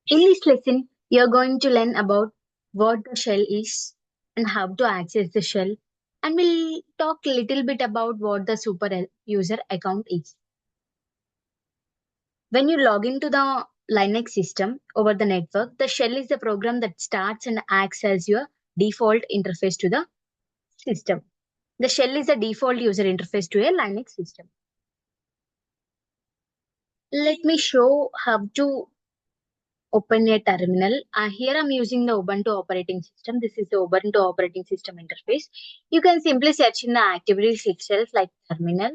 In this lesson, you're going to learn about what the shell is and how to access the shell. And we'll talk a little bit about what the super user account is. When you log into the Linux system over the network, the shell is the program that starts and acts as your default interface to the system. The shell is the default user interface to a Linux system. Let me show how to open a terminal. Here I'm using the Ubuntu operating system. This is the Ubuntu operating system interface. You can simply search in the activities itself like terminal,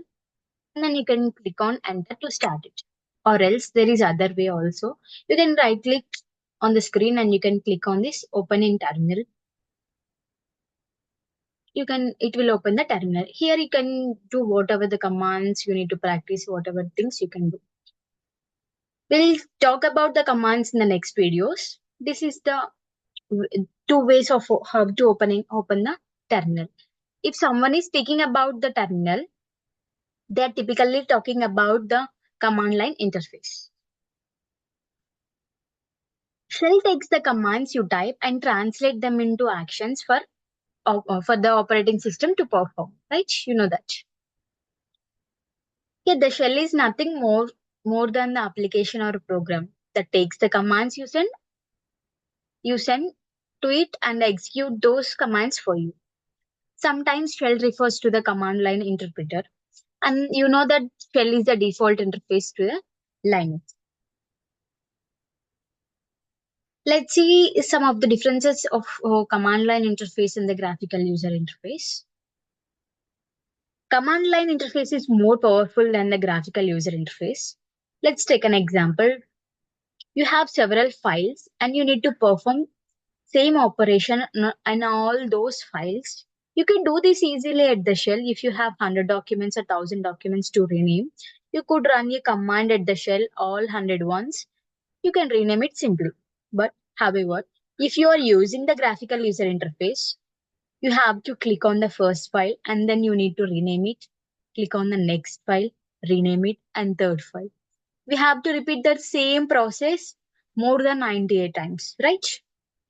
and then you can click on enter to start it. Or else there is other way also. You can right click on the screen and you can click on this open in terminal. It will open the terminal. Here you can do whatever the commands you need to practice, whatever things you can do. We'll talk about the commands in the next videos. This is the two ways of how to open the terminal. If someone is speaking about the terminal, they are typically talking about the command line interface. Shell takes the commands you type and translate them into actions for the operating system to perform. Right? You know that. Yeah, the shell is nothing more than the application or program that takes the commands you send to it and execute those commands for you. Sometimes shell refers to the command line interpreter, and you know that shell is the default interface to the Linux. Let's see some of the differences of command line interface and the graphical user interface. Command line interface is more powerful than the graphical user interface. Let's take an example. You have several files and you need to perform same operation on all those files. You can do this easily at the shell. If you have 100 documents or 1000 documents to rename, you could run a command at the shell all 100 ones. You can rename it simply. But however, if you are using the graphical user interface, you have to click on the first file and then you need to rename it. Click on the next file, rename it, and third file. We have to repeat that same process more than 98 times, right?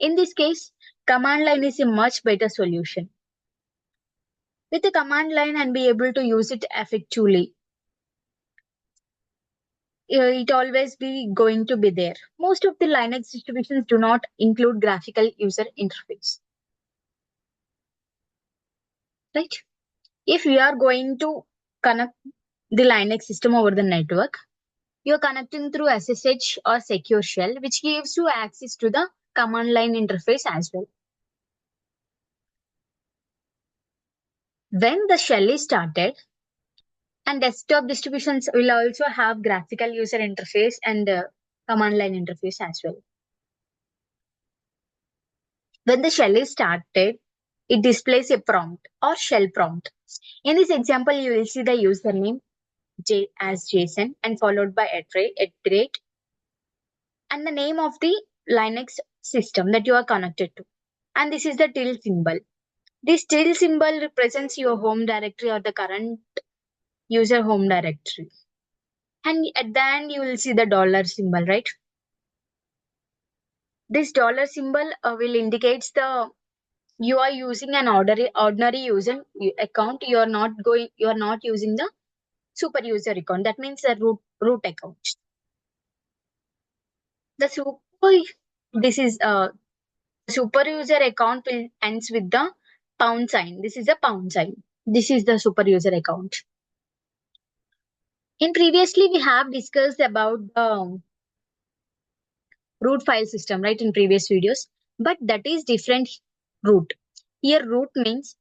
In this case, command line is a much better solution. With the command line and be able to use it effectively, it always be going to be there. Most of the Linux distributions do not include graphical user interface, right? If we are going to connect the Linux system over the network, you're connecting through SSH or secure shell, which gives you access to the command line interface as well. When the shell is started, and desktop distributions will also have graphical user interface and command line interface as well. When the shell is started, it displays a prompt or shell prompt. In this example, you will see the username as JSON and followed by @, and the name of the Linux system that you are connected to. And this is the tilde symbol. This tilde symbol represents your home directory or the current user home directory. And at the end, you will see the dollar symbol, right? This dollar symbol will indicates the you are using an ordinary user account. You are not using the super user account. That means the root account. The super user account will ends with the pound sign. This is a pound sign. This is the super user account. In previously we have discussed about the root file system, right, in previous videos, but that is different root. Here root means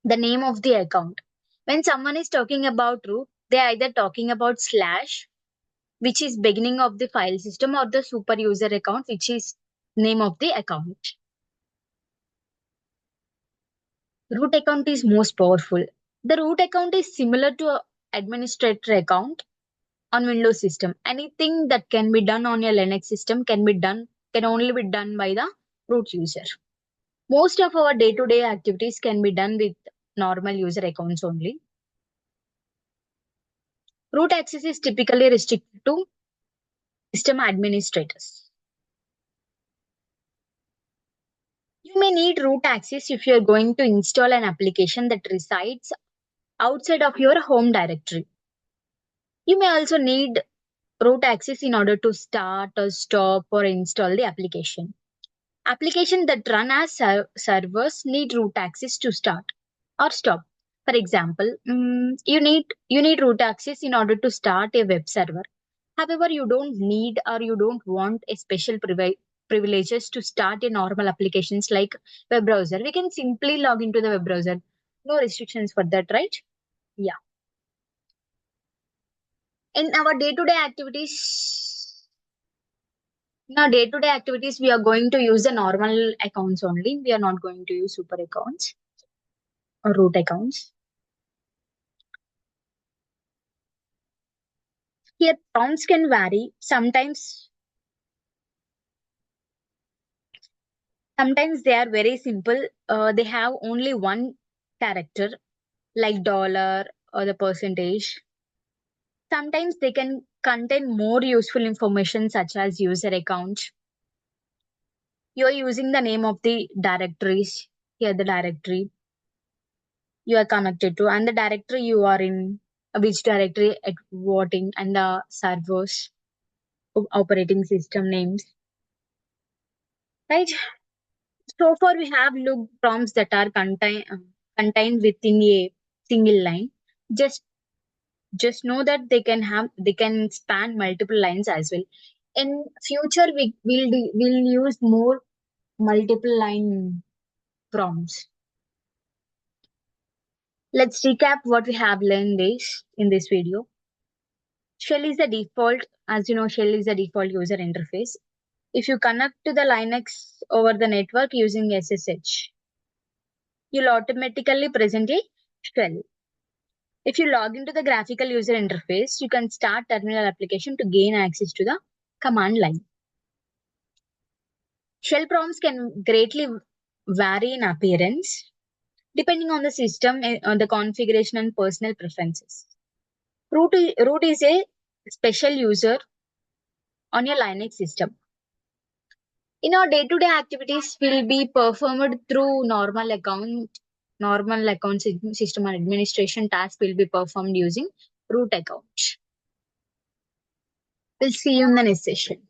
the name of the account. When someone is talking about root, they are either talking about slash, which is beginning of the file system, or the super user account, which is name of the account. Root account is most powerful. The root account is similar to administrator account on Windows system. Anything that can be done on your Linux system can only be done by the root user. Most of our day-to-day activities can be done with normal user accounts only. Root access is typically restricted to system administrators. You may need root access if you're going to install an application that resides outside of your home directory. You may also need root access in order to start or stop or install the application. Applications that run as servers need root access to start or stop. For example, you need root access in order to start a web server. However, you don't need or you don't want a special privileges to start a normal applications like web browser. We can simply log into the web browser. No restrictions for that, right? Yeah. In our day-to-day activities, we are going to use the normal accounts only. We are not going to use super accounts or root accounts. Here, prompts can vary. Sometimes they are very simple. They have only one character, like dollar or the percentage. Sometimes they can contain more useful information, such as user account. You are using the name of the directories. Here, the directory you are connected to, and the directory you are in, which directory at what in, and the servers, operating system names. Right? So far, we have looked prompts that are contained within a single line. Just just know that they can span multiple lines as well. In future, we'll use more multiple line prompts. Let's recap what we have learned this in this video. Shell is the default, as you know, Shell is the default user interface. If you connect to the Linux over the network using SSH, you'll automatically present a shell. If you log into the graphical user interface, you can start terminal application to gain access to the command line. Shell prompts can greatly vary in appearance depending on the system, on the configuration and personal preferences. Root is a special user on your Linux system. In our day-to-day activities will be performed through normal account system administration tasks will be performed using root account. We'll see you in the next session.